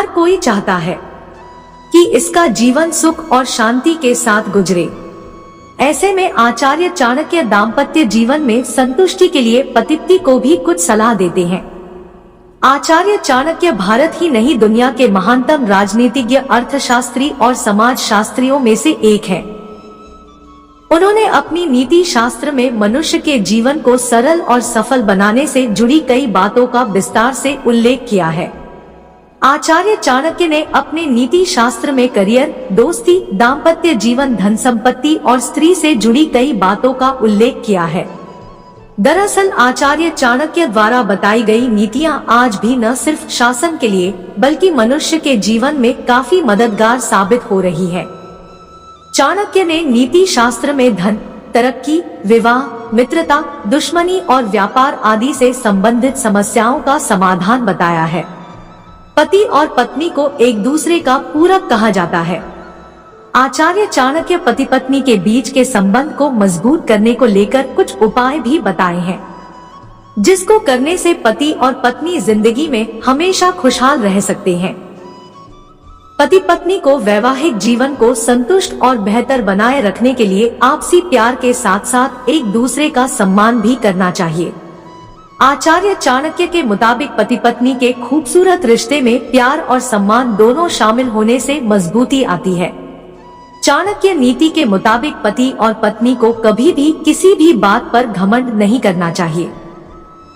हर कोई चाहता है कि इसका जीवन सुख और शांति के साथ गुजरे। ऐसे में आचार्य चाणक्य दाम्पत्य जीवन में संतुष्टि के लिए पति को भी कुछ सलाह देते हैं। आचार्य चाणक्य भारत ही नहीं दुनिया के महानतम राजनीतिज्ञ, अर्थशास्त्री और समाज शास्त्रियों में से एक हैं। उन्होंने अपनी नीति शास्त्र में मनुष्य के जीवन को सरल और सफल बनाने से जुड़ी कई बातों का विस्तार से उल्लेख किया है। आचार्य चाणक्य ने अपने नीति शास्त्र में करियर, दोस्ती, दाम्पत्य जीवन, धन संपत्ति और स्त्री से जुड़ी कई बातों का उल्लेख किया है। दरअसल आचार्य चाणक्य द्वारा बताई गई नीतियां आज भी न सिर्फ शासन के लिए बल्कि मनुष्य के जीवन में काफी मददगार साबित हो रही है। चाणक्य ने नीति शास्त्र में धन, तरक्की, विवाह, मित्रता, दुश्मनी और व्यापार आदि से संबंधित समस्याओं का समाधान बताया है। पति और पत्नी को एक दूसरे का पूरक कहा जाता है। आचार्य चाणक्य पति पत्नी के बीच के संबंध को मजबूत करने को लेकर कुछ उपाय भी बताए हैं, जिसको करने से पति और पत्नी जिंदगी में हमेशा खुशहाल रह सकते हैं। पति पत्नी को वैवाहिक जीवन को संतुष्ट और बेहतर बनाए रखने के लिए आपसी प्यार के साथ साथ एक दूसरे का सम्मान भी करना चाहिए। आचार्य चाणक्य के मुताबिक पति पत्नी के खूबसूरत रिश्ते में प्यार और सम्मान दोनों शामिल होने से मजबूती आती है। चाणक्य नीति के मुताबिक पति और पत्नी को कभी भी किसी भी बात पर घमंड नहीं करना चाहिए।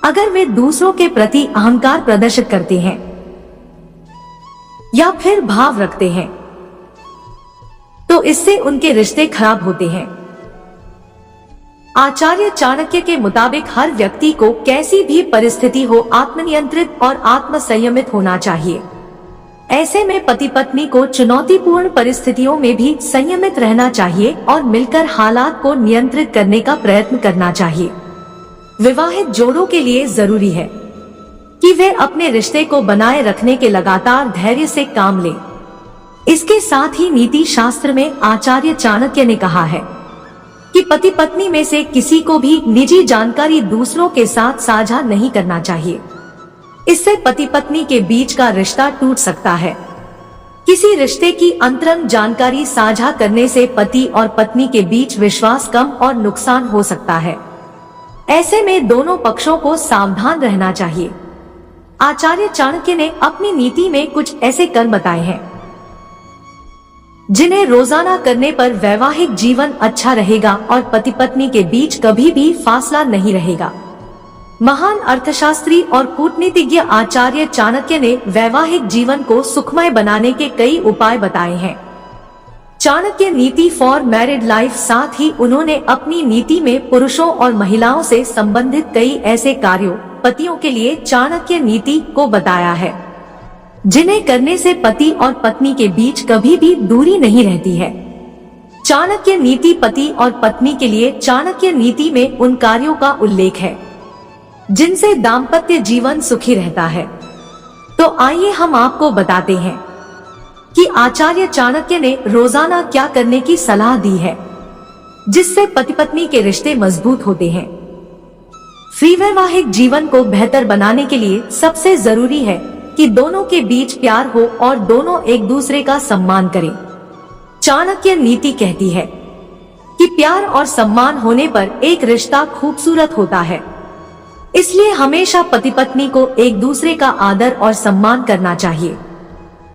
अगर वे दूसरों के प्रति अहंकार प्रदर्शित करते हैं या फिर भाव रखते हैं तो इससे उनके रिश्ते खराब होते हैं। आचार्य चाणक्य के मुताबिक हर व्यक्ति को कैसी भी परिस्थिति हो आत्मनियंत्रित और आत्मसंयमित होना चाहिए। ऐसे में पति पत्नी को चुनौतीपूर्ण परिस्थितियों में भी संयमित रहना चाहिए और मिलकर हालात को नियंत्रित करने का प्रयत्न करना चाहिए। विवाहित जोड़ों के लिए जरूरी है कि वे अपने रिश्ते को बनाए रखने के लगातार धैर्य से काम लें। इसके साथ ही नीति शास्त्र में आचार्य चाणक्य ने कहा है कि पति पत्नी में से किसी को भी निजी जानकारी दूसरों के साथ साझा नहीं करना चाहिए। इससे पति पत्नी के बीच का रिश्ता टूट सकता है। किसी रिश्ते की अंतरंग जानकारी साझा करने से पति और पत्नी के बीच विश्वास कम और नुकसान हो सकता है। ऐसे में दोनों पक्षों को सावधान रहना चाहिए। आचार्य चाणक्य ने अपनी नीति में कुछ ऐसे कर्म बताए हैं जिन्हें रोजाना करने पर वैवाहिक जीवन अच्छा रहेगा और पति पत्नी के बीच कभी भी फासला नहीं रहेगा। महान अर्थशास्त्री और कूटनीतिज्ञ आचार्य चाणक्य ने वैवाहिक जीवन को सुखमय बनाने के कई उपाय बताए हैं। चाणक्य नीति फॉर मैरिड लाइफ, साथ ही उन्होंने अपनी नीति में पुरुषों और महिलाओं से संबंधित कई ऐसे कार्यों पतियों के लिए चाणक्य नीति को बताया है जिन्हें करने से पति और पत्नी के बीच कभी भी दूरी नहीं रहती है। चाणक्य नीति पति और पत्नी के लिए चाणक्य नीति में उन कार्यों का उल्लेख है जिनसे दाम्पत्य जीवन सुखी रहता है। तो आइए हम आपको बताते हैं कि आचार्य चाणक्य ने रोजाना क्या करने की सलाह दी है जिससे पति पत्नी के रिश्ते मजबूत होते हैं। वैवाहिक जीवन को बेहतर बनाने के लिए सबसे जरूरी है कि दोनों के बीच प्यार हो और दोनों एक दूसरे का सम्मान करें। चाणक्य नीति कहती है कि प्यार और सम्मान होने पर एक रिश्ता खूबसूरत होता है। इसलिए हमेशा पति पत्नी को एक दूसरे का आदर और सम्मान करना चाहिए।